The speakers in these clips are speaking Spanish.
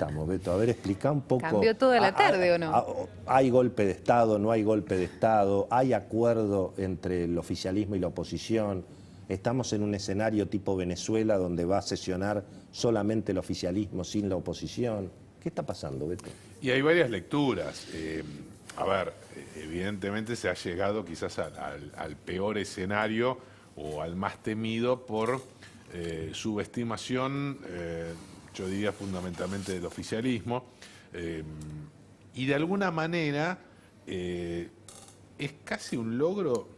Estamos, Beto, a ver, explica un poco. ¿Cambió toda la tarde o no? ¿Hay golpe de Estado, no hay golpe de Estado? ¿Hay acuerdo entre el oficialismo y la oposición? ¿Estamos en un escenario tipo Venezuela donde va a sesionar solamente el oficialismo sin la oposición? ¿Qué está pasando, Beto? Y hay varias lecturas. A ver, evidentemente se ha llegado quizás al peor escenario o al más temido por subestimación, yo diría fundamentalmente del oficialismo, y de alguna manera es casi un logro,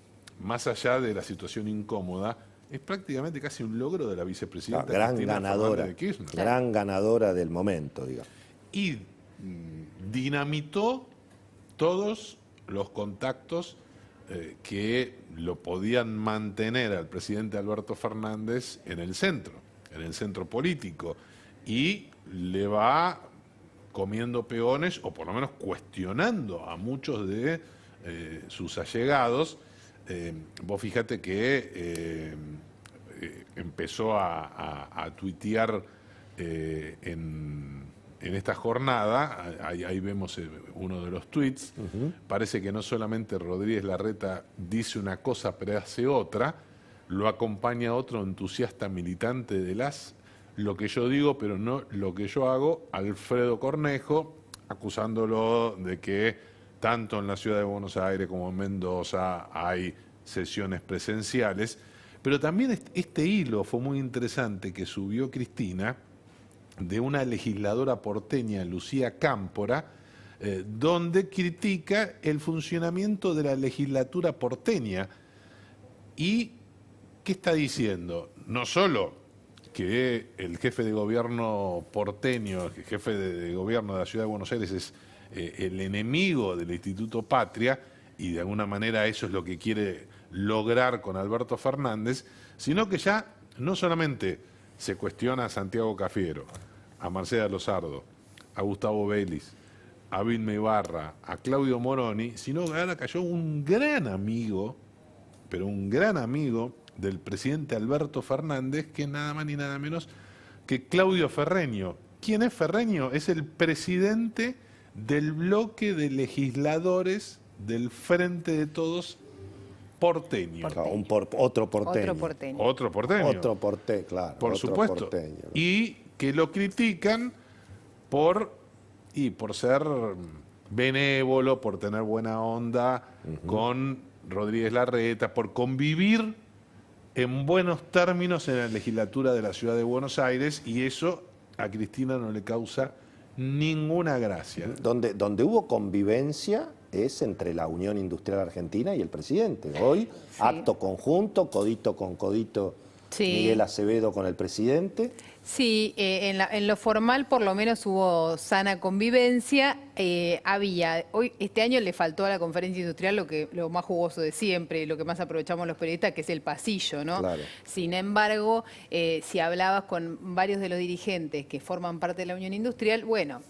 más allá de la situación incómoda, es prácticamente casi un logro de la vicepresidenta Gran Cristina ganadora, Fernández de Kirchner. gran ganadora del momento, digamos. Y dinamitó todos los contactos que lo podían mantener al presidente Alberto Fernández en el centro político, y le va comiendo peones, o por lo menos cuestionando a muchos de sus allegados. Vos fíjate que empezó a tuitear en esta jornada, ahí vemos uno de los tweets. Parece que no solamente Rodríguez Larreta dice una cosa pero hace otra, lo acompaña otro entusiasta militante de lo que yo digo pero no lo que yo hago, Alfredo Cornejo, acusándolo de que tanto en la ciudad de Buenos Aires como en Mendoza hay sesiones presenciales. Pero también este hilo fue muy interesante que subió Cristina, de una legisladora porteña, Lucía Cámpora, donde critica el funcionamiento de la legislatura porteña. ¿Y qué está diciendo? No solo que el jefe de gobierno porteño, el jefe de gobierno de la ciudad de Buenos Aires es el enemigo del Instituto Patria, y de alguna manera eso es lo que quiere lograr con Alberto Fernández, sino que ya no solamente se cuestiona a Santiago Cafiero, a Marcela Lozardo, a Gustavo Vélez, a Vilma Ibarra, a Claudio Moroni, sino que ahora cayó un gran amigo, pero un gran amigo del presidente Alberto Fernández, que es nada más ni nada menos que Claudio Ferreño. ¿Quién es Ferreño? Es el presidente del bloque de legisladores del Frente de Todos porteño. Otro porteño. Claro. Por supuesto. Porteño, ¿no? Y que lo critican por ser benévolo, por tener buena onda con Rodríguez Larreta, por convivir en buenos términos en la legislatura de la ciudad de Buenos Aires, y eso a Cristina no le causa ninguna gracia. Donde hubo convivencia es entre la Unión Industrial Argentina y el presidente. Hoy, sí, acto conjunto, codito con codito, sí. Miguel Acevedo con el presidente. Sí, en lo formal por lo menos hubo sana convivencia. Este año le faltó a la conferencia industrial lo más jugoso de siempre, lo que más aprovechamos los periodistas, que es el pasillo, ¿no? Claro. Sin embargo, si hablabas con varios de los dirigentes que forman parte de la Unión Industrial, bueno,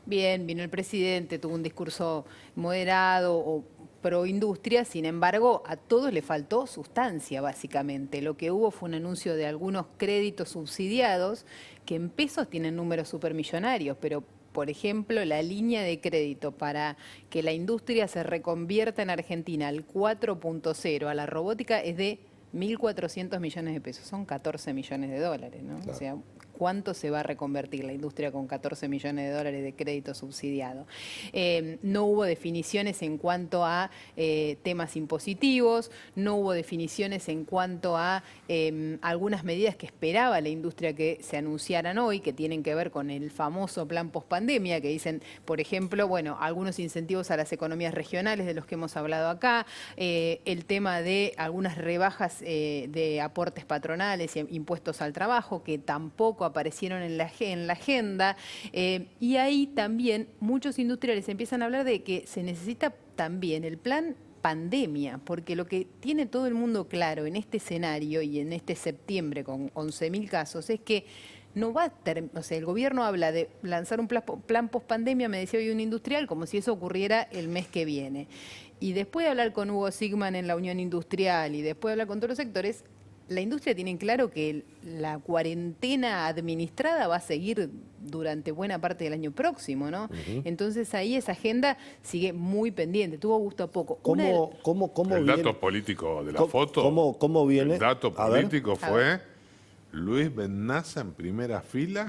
bien, vino el presidente, tuvo un discurso moderado o pro industria, sin embargo, a todos le faltó sustancia, básicamente. Lo que hubo fue un anuncio de algunos créditos subsidiados que en pesos tienen números supermillonarios, pero, por ejemplo, la línea de crédito para que la industria se reconvierta en Argentina al 4.0, a la robótica, es de 1.400 millones de pesos. Son 14 millones de dólares, ¿no? Claro. O sea, ¿cuánto se va a reconvertir la industria con 14 millones de dólares de crédito subsidiado? No hubo definiciones en cuanto a temas impositivos, no hubo definiciones en cuanto a algunas medidas que esperaba la industria que se anunciaran hoy, que tienen que ver con el famoso plan pospandemia, que dicen, por ejemplo, bueno, algunos incentivos a las economías regionales de los que hemos hablado acá, el tema de algunas rebajas de aportes patronales y impuestos al trabajo, que tampoco aparecieron en la agenda, y ahí también muchos industriales empiezan a hablar de que se necesita también el plan pandemia, porque lo que tiene todo el mundo claro en este escenario y en este septiembre con 11.000 casos es que no va a o sea, el gobierno habla de lanzar un plan pospandemia, me decía hoy un industrial, como si eso ocurriera el mes que viene. Y después de hablar con Hugo Sigman en la Unión Industrial y después de hablar con todos los sectores, la industria tiene claro que la cuarentena administrada va a seguir durante buena parte del año próximo, ¿no? Entonces ahí esa agenda sigue muy pendiente, tuvo gusto a poco. ¿Cómo El viene? dato político de la foto. ¿Cómo viene? El dato A ver. político fue Luis Bennaza en primera fila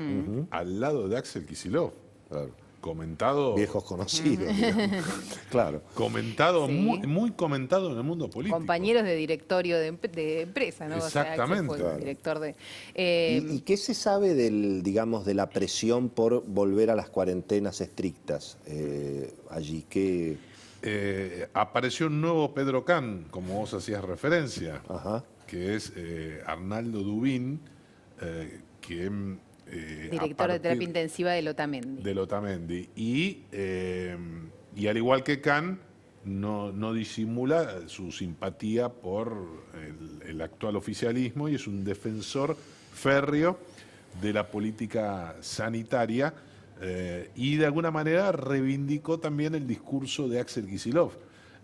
al lado de Axel Kicillof. Claro. Comentado. Viejos conocidos, digamos. Claro. Comentado, Sí. muy comentado en el mundo político. Compañeros de directorio de empresa, ¿no? Exactamente. O sea, Axel fue el director de... ¿Y qué se sabe digamos, de la presión por volver a las cuarentenas estrictas allí? ¿Qué? Apareció un nuevo Pedro Can, como vos hacías referencia, Ajá. que es Arnaldo Dubín, que director de terapia intensiva de Otamendi. del Otamendi. Y al igual que Can, no disimula su simpatía por el actual oficialismo y es un defensor férreo de la política sanitaria y de alguna manera reivindicó también el discurso de Axel Kicillof.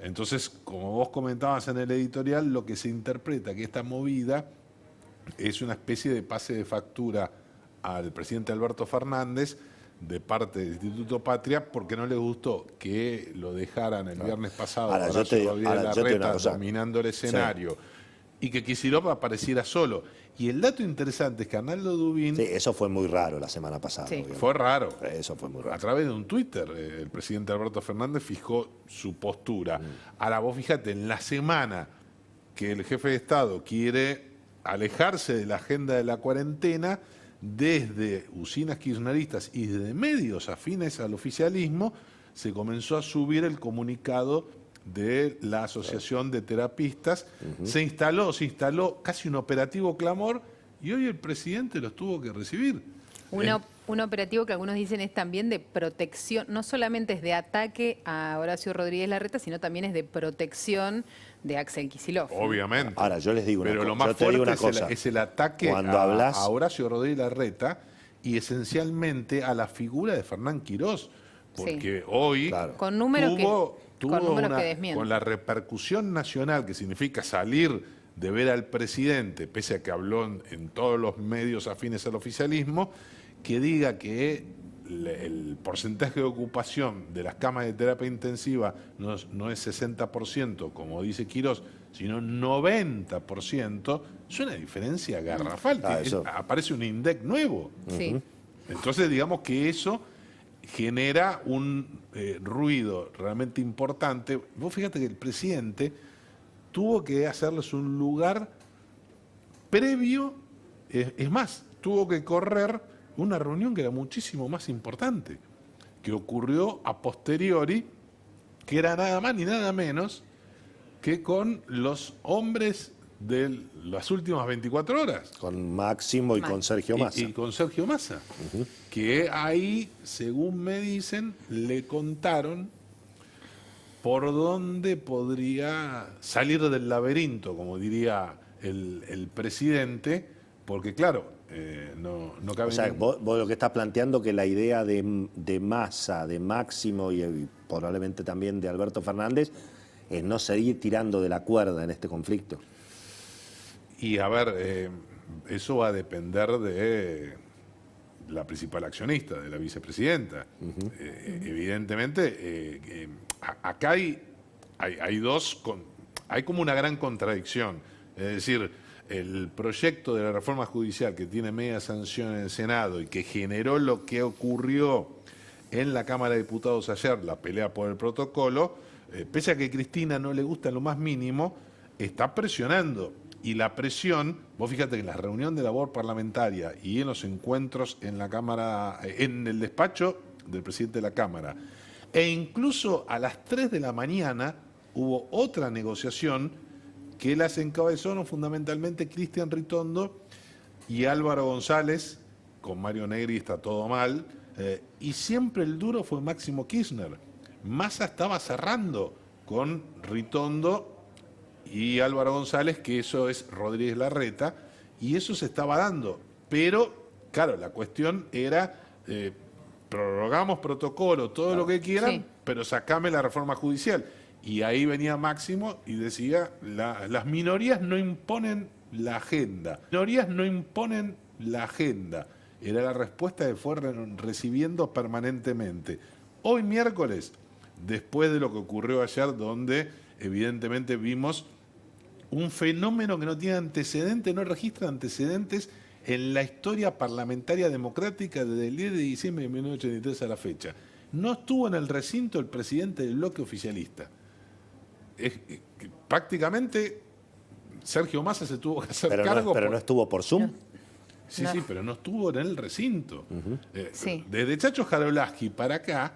Entonces, como vos comentabas en el editorial, lo que se interpreta que esta movida es una especie de pase de factura al presidente Alberto Fernández de parte del Instituto Patria porque no le gustó que lo dejaran el viernes pasado Ahora, Horacio Rodríguez yo te digo una Larreta cosa. dominando el escenario y que Kicillof apareciera solo. Y el dato interesante es que Arnaldo Dubín Sí, eso fue muy raro la semana pasada. Sí. obviamente. fue raro. Eso fue muy A raro. través de un Twitter, el presidente Alberto Fernández fijó su postura. Ahora vos fíjate, en la semana que el jefe de Estado quiere alejarse de la agenda de la cuarentena, desde usinas kirchneristas y desde medios afines al oficialismo, se comenzó a subir el comunicado de la Asociación de Terapistas. Se instaló casi un operativo clamor y hoy el presidente los tuvo que recibir. Un operativo que algunos dicen es también de protección, no solamente es de ataque a Horacio Rodríguez Larreta, sino también es de protección de Axel Kicillof. Obviamente. Ahora, yo les digo una Pero cosa. lo más Yo te digo fuerte una cosa. es el ataque Cuando hablas- a Horacio Rodríguez Larreta y esencialmente a la figura de Fernán Quirós. Porque hoy Claro. Con números tuvo que desmienten. con la repercusión nacional que significa salir de ver al presidente, pese a que habló en todos los medios afines al oficialismo, que diga que el porcentaje de ocupación de las camas de terapia intensiva no es 60%, como dice Quirós, sino 90%, es una diferencia garrafal. Ah, que eso. aparece un INDEC nuevo. Sí. Entonces, digamos que eso genera un ruido realmente importante. Vos fíjate que el presidente tuvo que hacerles un lugar previo, es más, tuvo que correr una reunión que era muchísimo más importante, que ocurrió a posteriori, que era nada más ni nada menos que con los hombres de las últimas 24 horas. Con Máximo y con Sergio Massa. Y con Sergio Massa, que ahí, según me dicen, le contaron por dónde podría salir del laberinto, como diría el presidente, porque claro, no cabe O sea, ningún- vos lo que estás planteando que la idea de Massa, de Máximo y probablemente también de Alberto Fernández es no seguir tirando de la cuerda en este conflicto. Y a ver, eso va a depender de la principal accionista, de la vicepresidenta. Evidentemente, acá hay hay como una gran contradicción. Es decir, el proyecto de la reforma judicial que tiene media sanción en el Senado y que generó lo que ocurrió en la Cámara de Diputados ayer, la pelea por el protocolo, pese a que Cristina no le gusta en lo más mínimo, está presionando. Y la presión, vos fíjate que en la reunión de labor parlamentaria y en los encuentros en la Cámara, en el despacho del presidente de la Cámara, e incluso a las 3 de la mañana hubo otra negociación que las encabezaron fundamentalmente Cristian Ritondo y Álvaro González, con Mario Negri está todo mal, y siempre el duro fue Máximo Kirchner. Massa estaba cerrando con Ritondo y Álvaro González, que eso es Rodríguez Larreta, y eso se estaba dando. Pero, claro, la cuestión era, prorrogamos protocolo, todo lo que quieran, Sí. pero sacame la reforma judicial. Y ahí venía Máximo y decía, las minorías no imponen la agenda. Minorías no imponen la agenda. Era la respuesta que fue recibiendo permanentemente. Hoy miércoles, después de lo que ocurrió ayer, donde evidentemente vimos un fenómeno que no tiene antecedentes, no registra antecedentes en la historia parlamentaria democrática desde el 10 de diciembre de 1983 a la fecha. No estuvo en el recinto el presidente del bloque oficialista. Prácticamente Sergio Massa se tuvo que hacer cargo. Pero no estuvo por Zoom. Sí, sí, pero no estuvo en el recinto. Sí. Desde Chacho Jarolaski para acá,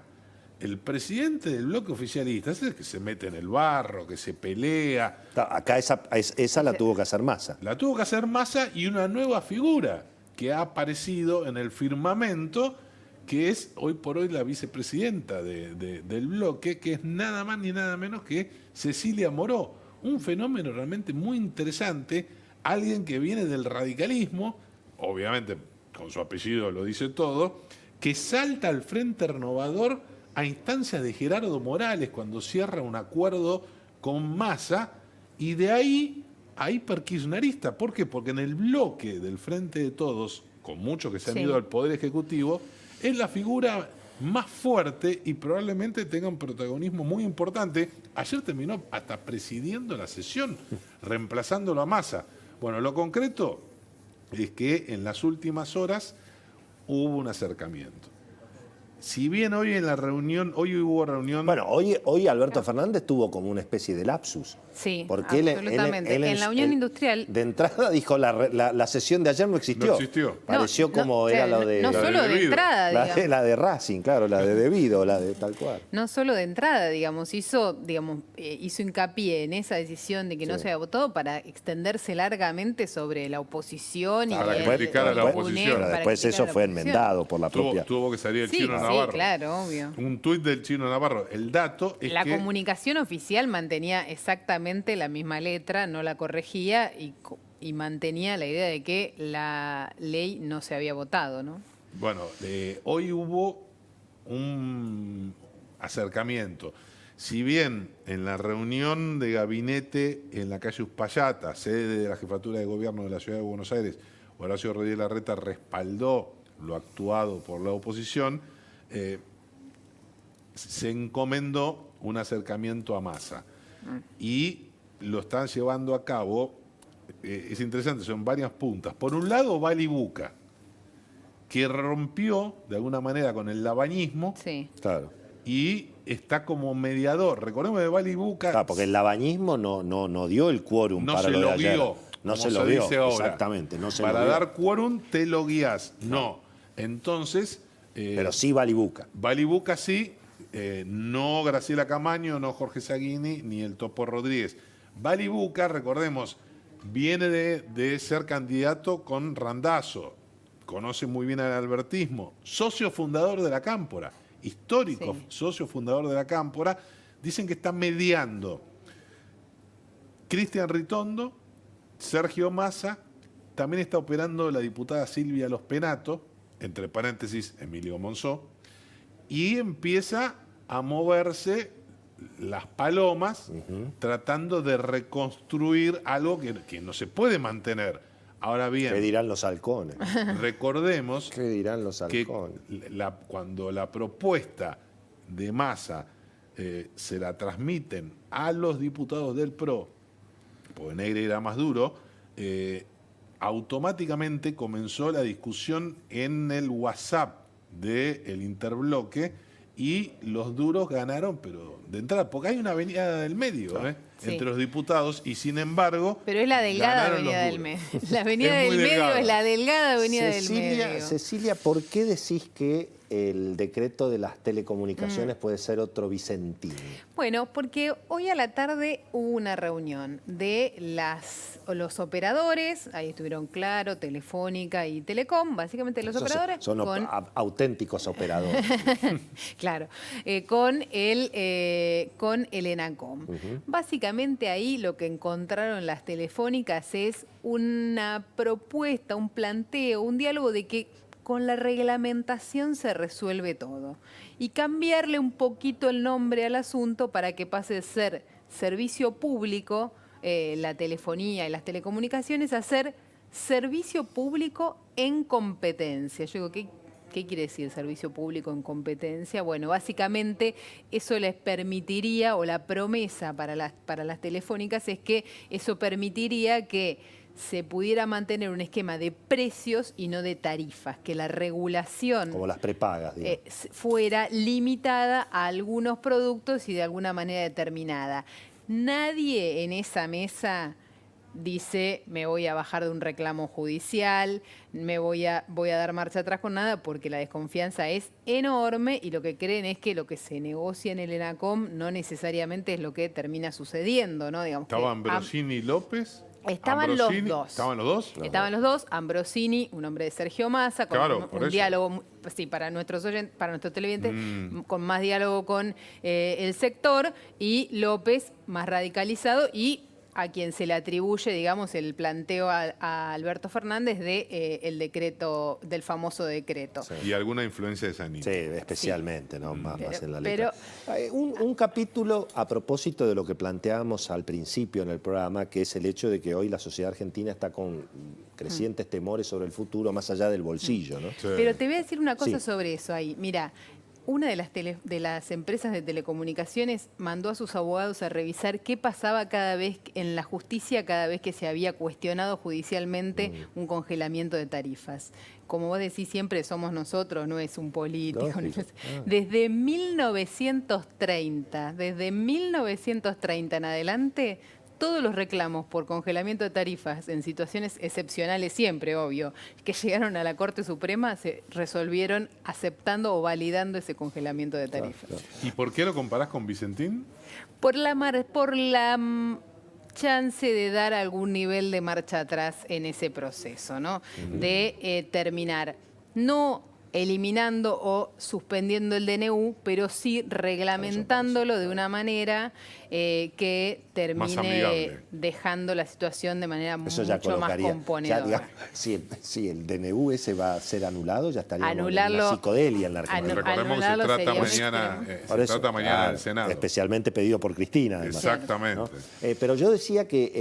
el presidente del bloque oficialista es el que se mete en el barro, que se pelea. Acá esa la tuvo que hacer Massa. La tuvo que hacer Massa y una nueva figura que ha aparecido en el firmamento, que es hoy por hoy la vicepresidenta del bloque, que es nada más ni nada menos que Cecilia Moró. Un fenómeno realmente muy interesante, alguien que viene del radicalismo, obviamente con su apellido lo dice todo, que salta al Frente Renovador a instancias de Gerardo Morales cuando cierra un acuerdo con Massa, y de ahí a hiperkirchnerista. ¿Por qué? Porque en el bloque del Frente de Todos, con muchos que se han ido al Poder Ejecutivo, es la figura más fuerte y probablemente tenga un protagonismo muy importante. Ayer terminó hasta presidiendo la sesión, reemplazándolo a Massa. Bueno, lo concreto es que en las últimas horas hubo un acercamiento. Si bien hoy hubo reunión... Bueno, hoy Alberto Fernández tuvo como una especie de lapsus. Sí, porque absolutamente. En la Unión Industrial... De entrada dijo, la sesión de ayer no existió. No existió. Pareció como era lo de... No solo de entrada, digamos. La de Racing, claro, la de Debido, la de tal cual. No solo de entrada, digamos, hizo hincapié en esa decisión de que no se había votado para extenderse largamente sobre la oposición. Para y criticar a la oposición. Pero después eso fue enmendado por la propia... Tuvo que salir el Chino Navarro. Sí, claro, obvio. Un tuit del Chino Navarro. El dato es La que... comunicación oficial mantenía exactamente la misma letra, no la corregía y mantenía la idea de que la ley no se había votado, ¿no? Bueno, hoy hubo un acercamiento. Si bien en la reunión de gabinete en la calle Uspallata, sede de la Jefatura de Gobierno de la Ciudad de Buenos Aires, Horacio Rodríguez Larreta respaldó lo actuado por la oposición, se encomendó un acercamiento a Massa. Y lo están llevando a cabo, es interesante, son varias puntas. Por un lado, Bali Buca, que rompió de alguna manera con el labañismo. Sí. Claro. Y está como mediador. Recordemos que Bali Buca... Claro, porque el labañismo no dio el quórum no para se lo de lo ayer. guió. No como se lo dio, dice ahora. exactamente. No se Para lo dio. dar quórum te lo guías. No. Entonces... Pero sí Bali Buca. Bali Buca sí, no Graciela Camaño, no Jorge Saguini, ni el Topo Rodríguez. Bali Buca, recordemos, viene de ser candidato con Randazzo, conoce muy bien al albertismo, socio fundador de la Cámpora, histórico socio fundador de la Cámpora. Dicen que está mediando Cristian Ritondo, Sergio Massa, también está operando la diputada Silvia Los Penato, entre paréntesis Emilio Monzó, y empieza a moverse las palomas tratando de reconstruir algo que no se puede mantener. Ahora bien, ¿Qué dirán los halcones? recordemos ¿Qué dirán los que halcones? cuando la propuesta de Massa se la transmiten a los diputados del PRO, porque Negri era más duro, automáticamente comenzó la discusión en el WhatsApp del interbloque y los duros ganaron, pero de entrada, porque hay una avenida del medio entre los diputados y sin embargo... Pero es la delgada ganaron avenida los del duros. medio. La avenida Es del muy medio delgada. es la delgada avenida del medio. Cecilia, ¿por qué decís que el decreto de las telecomunicaciones puede ser otro Vicentini? Bueno, porque hoy a la tarde hubo una reunión de los operadores, ahí estuvieron Claro, Telefónica y Telecom, básicamente los operadores. Son auténticos operadores. Claro, con el ENACOM. Básicamente ahí lo que encontraron las telefónicas es una propuesta, un planteo, un diálogo de que con la reglamentación se resuelve todo. Y cambiarle un poquito el nombre al asunto para que pase de ser servicio público la telefonía y las telecomunicaciones a ser servicio público en competencia. Yo digo, ¿qué quiere decir servicio público en competencia? Bueno, básicamente eso les permitiría, o la promesa para las telefónicas es que eso permitiría que se pudiera mantener un esquema de precios y no de tarifas, que la regulación Como las prepagas, digamos. fuera limitada a algunos productos y de alguna manera determinada. Nadie en esa mesa dice, me voy a bajar de un reclamo judicial, voy a dar marcha atrás con nada, porque la desconfianza es enorme y lo que creen es que lo que se negocia en el ENACOM no necesariamente es lo que termina sucediendo, ¿no? Digamos ¿Estaban que Ambrosini y López? estaban los dos. ¿Estaban los dos? Estaban los dos, Ambrosini, un hombre de Sergio Massa, con Claro, por un eso. diálogo, sí, para nuestros televidentes, con más diálogo con el sector, y López, más radicalizado, y a quien se le atribuye, digamos, el planteo a Alberto Fernández de el decreto, del famoso decreto. Sí. Y alguna influencia de Zanini. Sí, especialmente, ¿no? Más en la pero- letra. Un capítulo a propósito de lo que planteábamos al principio en el programa, que es el hecho de que hoy la sociedad argentina está con crecientes temores sobre el futuro, más allá del bolsillo, ¿no? Sí. Pero te voy a decir una cosa Sí. sobre eso ahí. Mira, una de las empresas de telecomunicaciones mandó a sus abogados a revisar qué pasaba cada vez en la justicia, cada vez que se había cuestionado judicialmente un congelamiento de tarifas. Como vos decís siempre, somos nosotros, no es un político. Lógico. Desde 1930 en adelante, todos los reclamos por congelamiento de tarifas en situaciones excepcionales, siempre, obvio, que llegaron a la Corte Suprema, se resolvieron aceptando o validando ese congelamiento de tarifas. ¿Y por qué lo comparás con Vicentín? Por la chance de dar algún nivel de marcha atrás en ese proceso, ¿no? De terminar, no eliminando o suspendiendo el DNU, pero sí reglamentándolo de una manera que Más termine amigable. dejando la situación de manera Eso ya mucho más colocaría. Ya, componedora. digamos, si el DNU ese va a ser anulado, ya estaríamos en Anularlo- una psicodelia en la Argentina. Recordemos que se anularlo trata sería un mañana, extremo. Por eso, en claro, el Senado. especialmente pedido por Cristina, además. Exactamente. ¿no? Pero yo decía que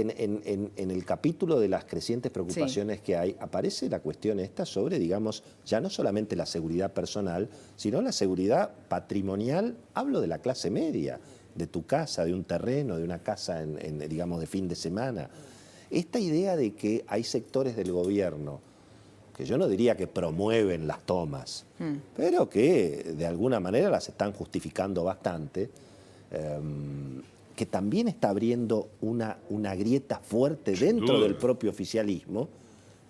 en el capítulo de las crecientes preocupaciones que hay, aparece la cuestión esta sobre, digamos, ya no solamente la seguridad personal, sino la seguridad patrimonial, hablo de la clase media, de tu casa, de un terreno, de una casa, digamos, de fin de semana. Esta idea de que hay sectores del gobierno, que yo no diría que promueven las tomas, pero que de alguna manera las están justificando bastante, que también está abriendo una grieta fuerte dentro duda. del propio oficialismo.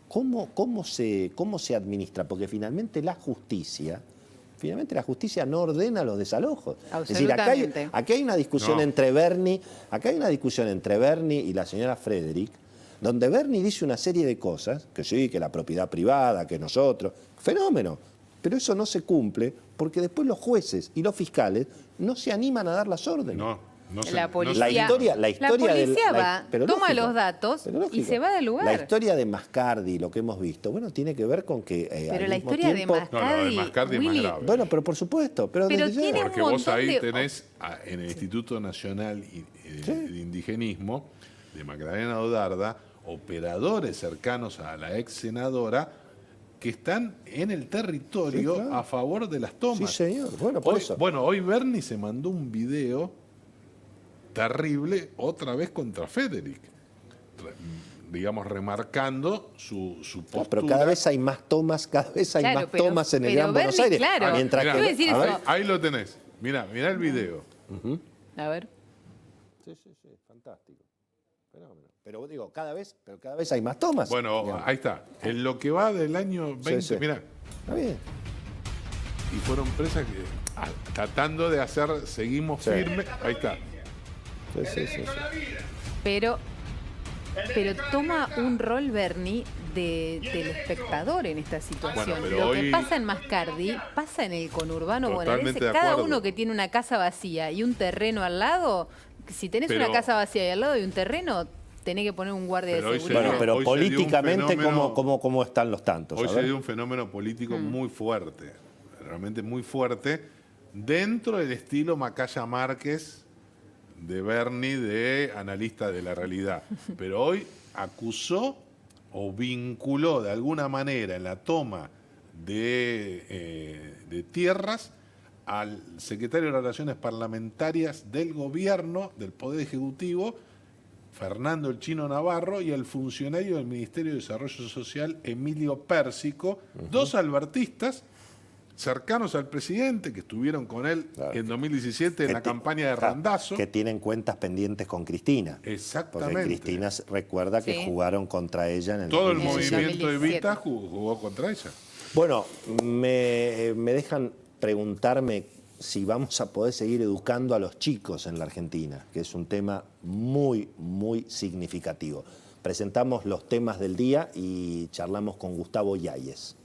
¿Cómo se administra? Porque finalmente la justicia no ordena los desalojos. Es decir, Absolutamente. aquí hay una discusión No. entre Bernie y la señora Frederick, donde Bernie dice una serie de cosas, que sí, que la propiedad privada, que nosotros, fenómeno, pero eso no se cumple porque después los jueces y los fiscales no se animan a dar las órdenes. No sé, La no sé. policía, La historia policía del- va, pero toma lógico, los datos pero lógico. y se va del lugar. La historia de Mascardi, lo que hemos visto, bueno, tiene que ver con que Pero al la mismo historia tiempo, de Mascardi, No, lo de Mascardi es más Willy, grave. Bueno, pero por supuesto, pero Pero desde ya- tiene un Porque vos montón ahí de- tenés en el Instituto Nacional de Indigenismo de Magdalena Odarda operadores cercanos a la ex senadora que están en el territorio Sí, claro. a favor de las tomas. Sí, señor. Bueno, por Hoy, eso. bueno, hoy Bernie se mandó un video terrible otra vez contra Federic, digamos, remarcando su postura. Pero cada vez hay más tomas, Claro, más tomas en el pero Gran Buenos Bernie, Aires. claro. Mientras Mirá, que, Yo iba a decir a ver, eso. ahí lo tenés. Mirá el video. A ver. Sí, fantástico. Fenómeno. Pero digo, cada vez hay más tomas. Bueno, digamos. ahí está. En lo que va del año 20, Sí. mirá, Está bien. y fueron presas que tratando de hacer, seguimos Sí. firmes. Ahí está. Sí. Pero toma un rol Bernie del espectador en esta situación. Bueno, pero Lo hoy- que pasa en Mascardi pasa en el conurbano Totalmente bonaerense. de Cada acuerdo. uno que tiene una casa vacía y un terreno al lado, si tenés Pero- una casa vacía y al lado de un terreno, tenés que poner un guardia Pero de hoy se seguridad. Bueno, pero hoy se dio un políticamente, fenómeno- ¿cómo están los tantos? Hoy A se ver. dio un fenómeno político muy fuerte, realmente muy fuerte, dentro del estilo Macaya Márquez de Bernie de analista de la realidad, pero hoy acusó o vinculó de alguna manera en la toma de tierras al secretario de Relaciones Parlamentarias del gobierno, del Poder Ejecutivo, Fernando el Chino Navarro, y al funcionario del Ministerio de Desarrollo Social, Emilio Pérsico, dos albertistas cercanos al presidente, que estuvieron con él en 2017 en la campaña de Randazzo. Que tienen cuentas pendientes con Cristina. Exactamente. Porque Cristina recuerda que jugaron contra ella en el Todo el 2017. movimiento Evita jugó contra ella. Bueno, me dejan preguntarme si vamos a poder seguir educando a los chicos en la Argentina, que es un tema muy, muy significativo. Presentamos los temas del día y charlamos con Gustavo Yáñez.